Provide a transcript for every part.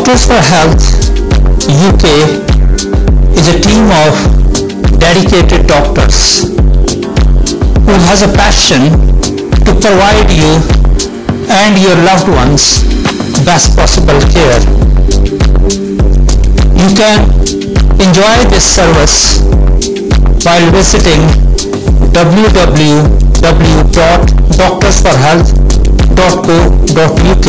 Doctors for Health UK is a team of dedicated doctors who has a passion to provide you and your loved ones best possible care. You can enjoy this service while visiting www.doctorsforhealth.co.uk.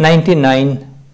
99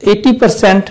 80%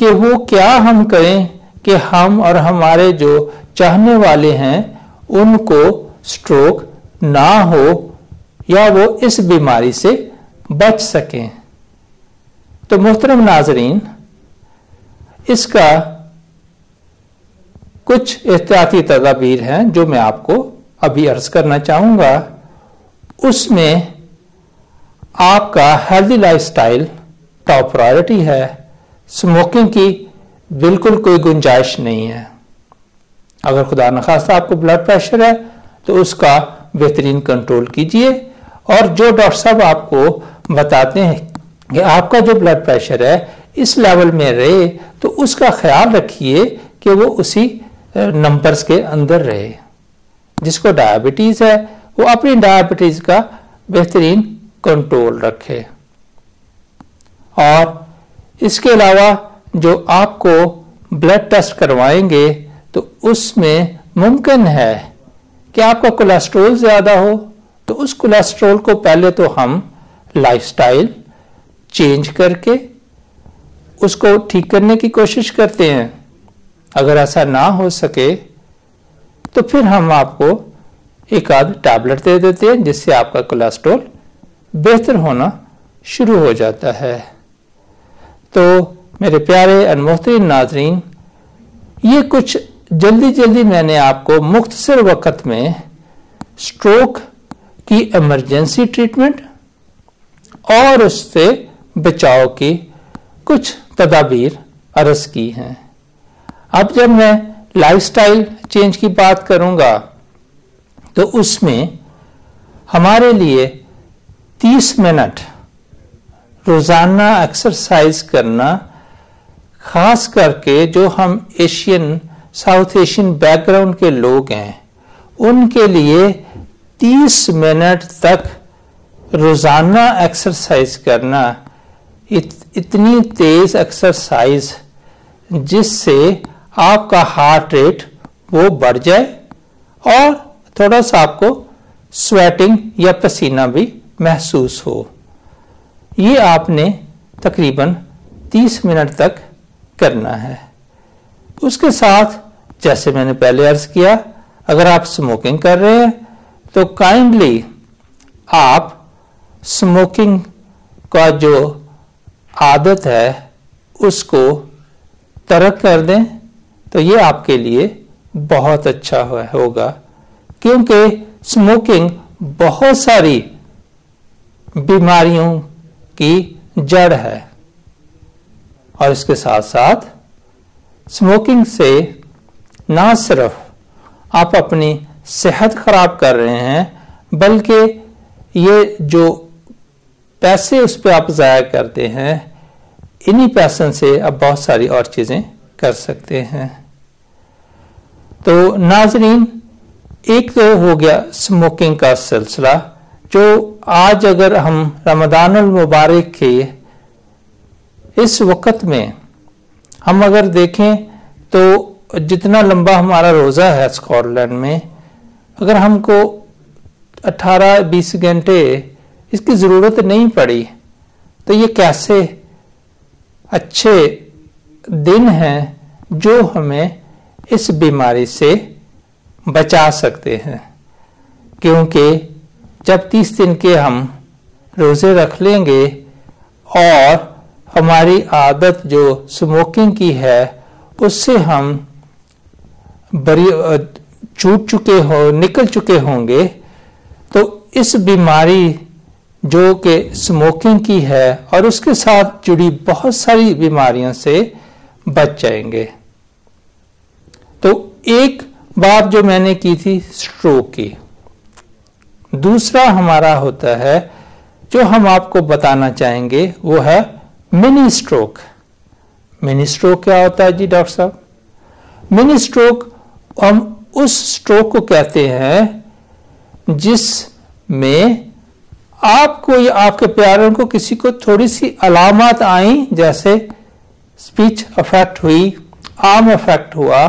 کہ وہ کیا ہم کریں کہ ہم اور ہمارے جو چاہنے والے ہیں ان کو سٹروک نہ ہو یا وہ اس بیماری سے بچ سکیں. تو محترم ناظرین، اس کا کچھ احتیاطی تدابیر ہیں جو میں آپ کو ابھی عرض کرنا چاہوں گا. اس میں آپ کا healthy life style top priority ہے. اسموکنگ کی بالکل کوئی گنجائش نہیں ہے. اگر خدا نخواستہ آپ کو بلڈ پریشر ہے تو اس کا بہترین کنٹرول کیجئے، اور جو ڈاکٹر صاحب آپ کو بتاتے ہیں کہ آپ کا جو بلڈ پریشر ہے اس لیول میں رہے تو اس کا خیال رکھیے کہ وہ اسی نمبرز کے اندر رہے. جس کو ڈائبٹیز ہے وہ اپنی ڈائبٹیز کا بہترین کنٹرول رکھے. اور اس کے علاوہ جو آپ کو بلڈ ٹیسٹ کروائیں گے تو اس میں ممکن ہے کہ آپ کا کولیسٹرول زیادہ ہو، تو اس کولیسٹرول کو پہلے تو ہم لائف سٹائل چینج کر کے اس کو ٹھیک کرنے کی کوشش کرتے ہیں. اگر ایسا نہ ہو سکے تو پھر ہم آپ کو ایک آدھ ٹیبلٹ دے دیتے ہیں جس سے آپ کا کولیسٹرول بہتر ہونا شروع ہو جاتا ہے. تو میرے پیارے اور محترم ناظرین، یہ کچھ جلدی میں نے آپ کو مختصر وقت میں سٹروک کی ایمرجنسی ٹریٹمنٹ اور اس سے بچاؤ کی کچھ تدابیر عرض کی ہیں. اب جب میں لائف سٹائل چینج کی بات کروں گا تو اس میں ہمارے لیے 30 منٹ روزانہ ایکسرسائز کرنا، خاص کر کے جو ہم ساؤتھ ایشین بیک گراؤنڈ کے لوگ ہیں ان کے لیے 30 منٹ تک روزانہ ایکسرسائز کرنا اتنی تیز ایکسرسائز جس سے آپ کا ہارٹ ریٹ وہ بڑھ جائے اور تھوڑا سا آپ کو سویٹنگ یا پسینہ بھی محسوس ہو. یہ آپ نے تقریباً 30 منٹ تک کرنا ہے. اس کے ساتھ جیسے میں نے پہلے عرض کیا، اگر آپ اسموکنگ کر رہے ہیں تو کائنڈلی آپ اسموکنگ کا جو عادت ہے اس کو ترک کر دیں تو یہ آپ کے لیے بہت اچھا ہوگا، کیونکہ اسموکنگ بہت ساری بیماریوں کی جڑ ہے. اور اس کے ساتھ ساتھ اسموکنگ سے نہ صرف آپ اپنی صحت خراب کر رہے ہیں بلکہ یہ جو پیسے اس پہ آپ ضائع کرتے ہیں انہی پیسوں سے آپ بہت ساری اور چیزیں کر سکتے ہیں. تو ناظرین، ایک تو ہو گیا اسموکنگ کا سلسلہ، جو آج اگر ہم رمضان المبارک کے اس وقت میں ہم اگر دیکھیں تو جتنا لمبا ہمارا روزہ ہے اسکاٹ لینڈ میں، اگر ہم کو 18-20 گھنٹے اس کی ضرورت نہیں پڑی تو یہ کیسے اچھے دن ہیں جو ہمیں اس بیماری سے بچا سکتے ہیں. کیونکہ جب 30 دن کے ہم روزے رکھ لیں گے اور ہماری عادت جو اسموکنگ کی ہے اس سے ہم نکل چکے ہوں گے تو اس بیماری جو کہ اسموکنگ کی ہے اور اس کے ساتھ جڑی بہت ساری بیماریوں سے بچ جائیں گے. تو ایک بات جو میں نے کی تھی سٹروک کی، دوسرا ہمارا ہوتا ہے جو ہم آپ کو بتانا چاہیں گے وہ ہے منی سٹروک. منی سٹروک کیا ہوتا ہے جی ڈاکٹر صاحب؟ منی سٹروک ہم اس سٹروک کو کہتے ہیں جس میں آپ کو یا آپ کے پیاروں کو کسی کو تھوڑی سی علامات آئیں، جیسے اسپیچ افیکٹ ہوئی، آرم افیکٹ ہوا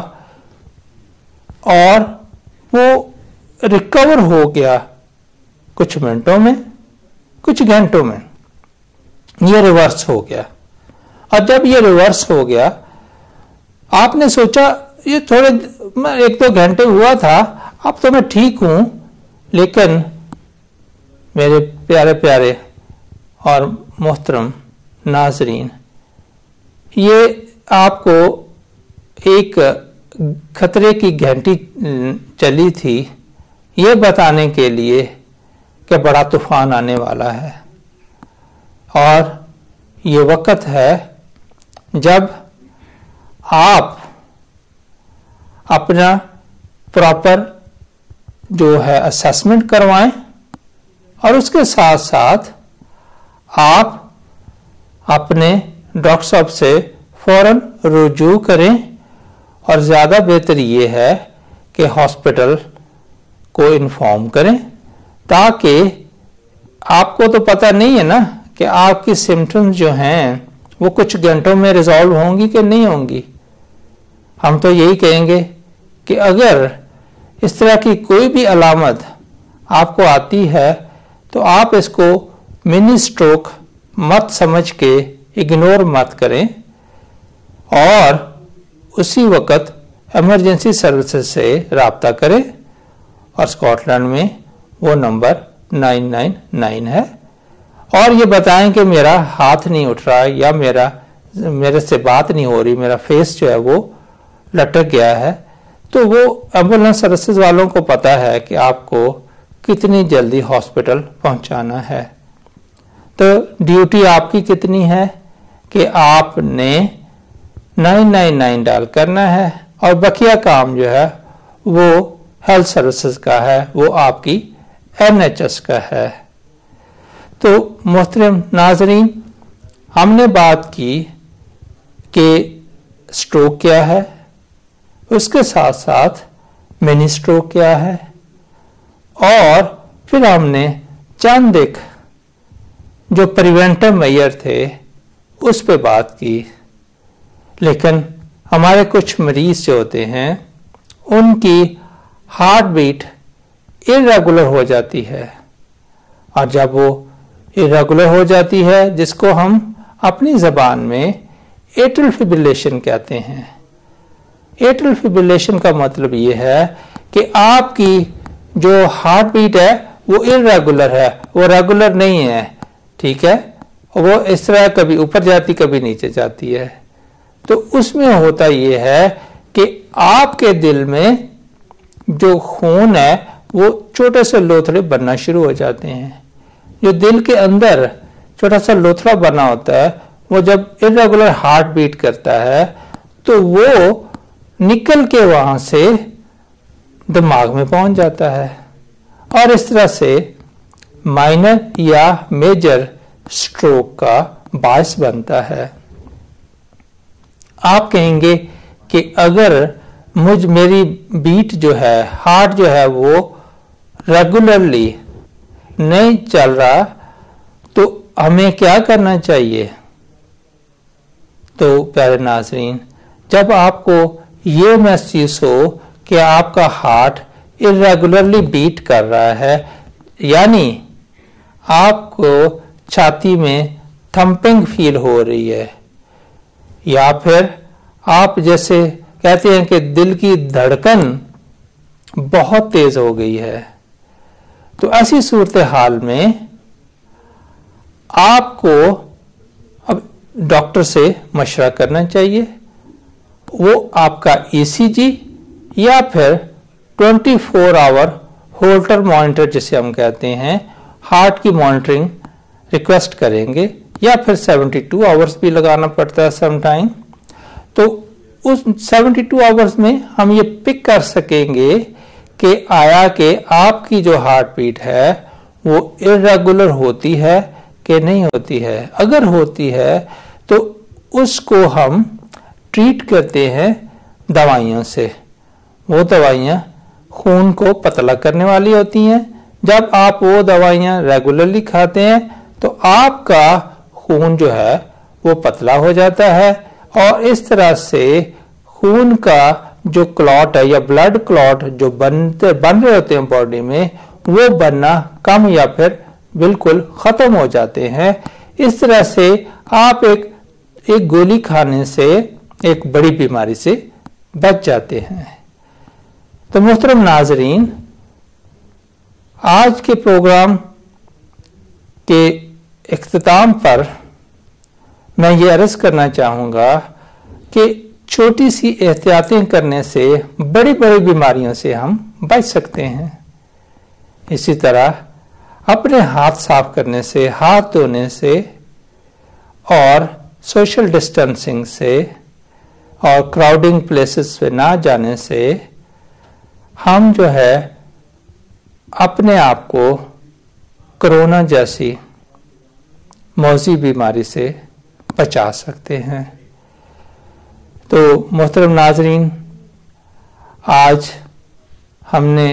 اور وہ ریکور ہو گیا کچھ منٹوں میں، کچھ گھنٹوں میں یہ ریورس ہو گیا. اور جب یہ ریورس ہو گیا آپ نے سوچا یہ تھوڑے 1-2 گھنٹے ہوا تھا، اب تو میں ٹھیک ہوں، لیکن میرے پیارے پیارے اور محترم ناظرین، یہ آپ کو ایک خطرے کی گھنٹی چلی تھی یہ بتانے کے لیے کہ بڑا طوفان آنے والا ہے، اور یہ وقت ہے جب آپ اپنا پراپر جو ہے اسیسمنٹ کروائیں، اور اس کے ساتھ ساتھ آپ اپنے ڈاکٹر صاحب سے فوراً رجوع کریں، اور زیادہ بہتر یہ ہے کہ ہاسپٹل کو انفارم کریں، تاکہ آپ کو تو پتہ نہیں ہے نا کہ آپ کی سمٹمز جو ہیں وہ کچھ گھنٹوں میں ریزالو ہوں گی کہ نہیں ہوں گی۔ ہم تو یہی کہیں گے کہ اگر اس طرح کی کوئی بھی علامت آپ کو آتی ہے تو آپ اس کو منی اسٹروک مت سمجھ کے اگنور مت کریں، اور اسی وقت ایمرجنسی سروسز سے رابطہ کریں، اور اسکاٹ لینڈ میں وہ نمبر 999 ہے، اور یہ بتائیں کہ میرا ہاتھ نہیں اٹھ رہا یا میرے سے بات نہیں ہو رہی، میرا فیس جو ہے وہ لٹک گیا ہے، تو وہ ایمبولینس سروسز والوں کو پتا ہے کہ آپ کو کتنی جلدی ہاسپٹل پہنچانا ہے۔ تو ڈیوٹی آپ کی کتنی ہے کہ آپ نے 999 ڈال کرنا ہے، اور بقیہ کام جو ہے وہ ہیلتھ سروسز کا ہے، وہ آپ کی NHS کا ہے۔ تو محترم ناظرین، ہم نے بات کی کہ سٹروک کیا ہے، اس کے ساتھ ساتھ منی سٹروک کیا ہے، اور پھر ہم نے چند ایک جو پریونٹو میئر تھے اس پہ بات کی۔ لیکن ہمارے کچھ مریض جو ہوتے ہیں ان کی ہارٹ بیٹ irregular ہو جاتی ہے، اور جب وہ irregular ہو جاتی ہے جس کو ہم اپنی زبان میں ایٹرل فیبریلیشن کہتے ہیں۔ ایٹرل فیبریلیشن کا مطلب یہ ہے کہ آپ کی جو ہارٹ بیٹ ہے وہ irregular ہے، وہ ریگولر نہیں ہے، ٹھیک ہے، وہ اس طرح کبھی اوپر جاتی کبھی نیچے جاتی ہے۔ تو اس میں ہوتا یہ ہے کہ آپ کے دل میں جو خون ہے وہ چھوٹے سے لوتھڑے بننا شروع ہو جاتے ہیں۔ جو دل کے اندر چھوٹا سا لوتھڑا بنا ہوتا ہے وہ جب irregular ہارٹ بیٹ کرتا ہے تو وہ نکل کے وہاں سے دماغ میں پہنچ جاتا ہے، اور اس طرح سے مائنر یا میجر سٹروک کا باعث بنتا ہے۔ آپ کہیں گے کہ اگر میری بیٹ جو ہے، ہارٹ جو ہے وہ ریگولرلی نہیں چل رہا تو ہمیں کیا کرنا چاہیے؟ تو پیارے ناظرین، جب آپ کو یہ محسوس ہو کہ آپ کا ہارٹ irregularly بیٹ کر رہا ہے، یعنی آپ کو چھاتی میں تھمپنگ فیل ہو رہی ہے، یا پھر آپ جیسے کہتے ہیں کہ دل کی دھڑکن بہت تیز ہو گئی ہے، تو ایسی صورتحال میں آپ کو اب ڈاکٹر سے مشورہ کرنا چاہیے۔ وہ آپ کا ECG یا پھر 24 آور ہولٹر مانیٹر جسے ہم کہتے ہیں، ہارٹ کی مانیٹرنگ ریکویسٹ کریں گے، یا پھر 72 آورز بھی لگانا پڑتا ہے سم ٹائم۔ تو اس 72 آورز میں ہم یہ پک کر سکیں گے کہ آیا کہ آپ کی جو ہارٹ بیٹ ہے وہ irregular ہوتی ہے کہ نہیں ہوتی ہے۔ اگر ہوتی ہے تو اس کو ہم ٹریٹ کرتے ہیں دوائیوں سے۔ وہ دوائیاں خون کو پتلا کرنے والی ہوتی ہیں۔ جب آپ وہ دوائیاں ریگولرلی کھاتے ہیں تو آپ کا خون جو ہے وہ پتلا ہو جاتا ہے، اور اس طرح سے خون کا جو کلاٹ ہے یا بلڈ کلاٹ جو بن رہے ہوتے ہیں باڈی میں، وہ بننا کم یا پھر بالکل ختم ہو جاتے ہیں۔ اس طرح سے آپ ایک ایک گولی کھانے سے ایک بڑی بیماری سے بچ جاتے ہیں۔ تو محترم ناظرین، آج کے پروگرام کے اختتام پر میں یہ عرض کرنا چاہوں گا کہ چھوٹی سی احتیاطیں کرنے سے بڑی بڑی بیماریوں سے ہم بچ سکتے ہیں۔ اسی طرح اپنے ہاتھ صاف کرنے سے، ہاتھ دھونے سے اور سوشل ڈسٹینسنگ سے اور کراؤڈنگ پلیسز پہ نہ جانے سے ہم جو ہے اپنے آپ کو کرونا جیسی موذی بیماری سے بچا سکتے ہیں۔ تو محترم ناظرین، آج ہم نے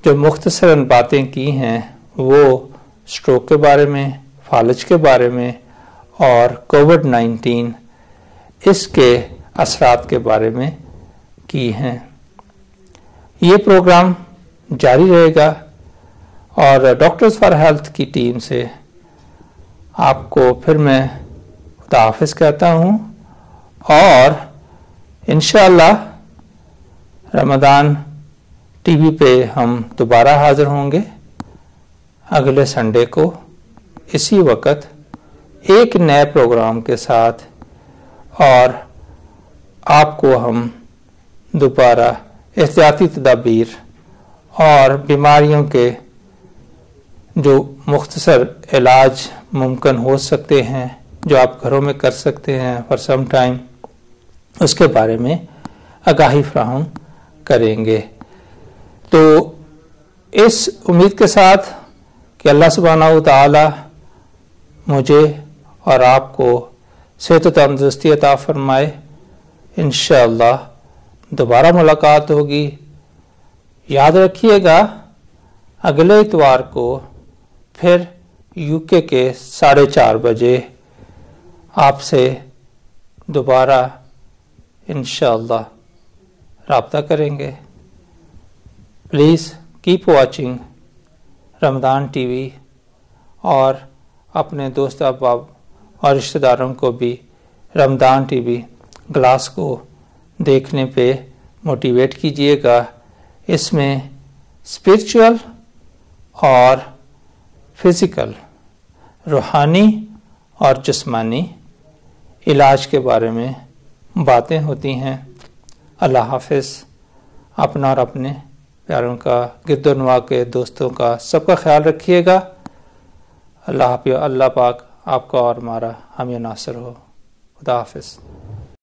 جو مختصراً باتیں کی ہیں وہ سٹروک کے بارے میں، فالج کے بارے میں اور کووڈ-19 اس کے اثرات کے بارے میں کی ہیں۔ یہ پروگرام جاری رہے گا اور ڈاکٹرز فار ہیلتھ کی ٹیم سے آپ کو پھر میں خدا حافظ کہتا ہوں، اور انشاءاللہ رمضان ٹی وی پہ ہم دوبارہ حاضر ہوں گے اگلے سنڈے کو اسی وقت ایک نئے پروگرام کے ساتھ، اور آپ کو ہم دوبارہ احتیاطی تدابیر اور بیماریوں کے جو مختصر علاج ممکن ہو سکتے ہیں، جو آپ گھروں میں کر سکتے ہیں فار سم ٹائم، اس کے بارے میں آگاہی فراہم کریں گے۔ تو اس امید کے ساتھ کہ اللہ سبحانہ و تعالی مجھے اور آپ کو صحت و تندرستی عطا فرمائے، انشاءاللہ دوبارہ ملاقات ہوگی۔ یاد رکھیے گا اگلے اتوار کو پھر UK کے 4:30 بجے آپ سے دوبارہ انشاءاللہ رابطہ کریں گے۔ Please keep watching Ramzan T V, اور اپنے دوست احباب اور رشتہ داروں کو بھی رمضان ٹی وی گلاس کو دیکھنے پہ موٹیویٹ کیجیے گا۔ اس میں اسپرچول اور فزیکل، روحانی اور جسمانی علاج کے بارے میں باتیں ہوتی ہیں۔ اللہ حافظ۔ اپنا اور اپنے پیاروں کا، گرد و نواح کے دوستوں کا، سب کا خیال رکھیے گا۔ اللہ پاک آپ کا اور ہمارا حامی و ناصر ہو۔ خدا حافظ۔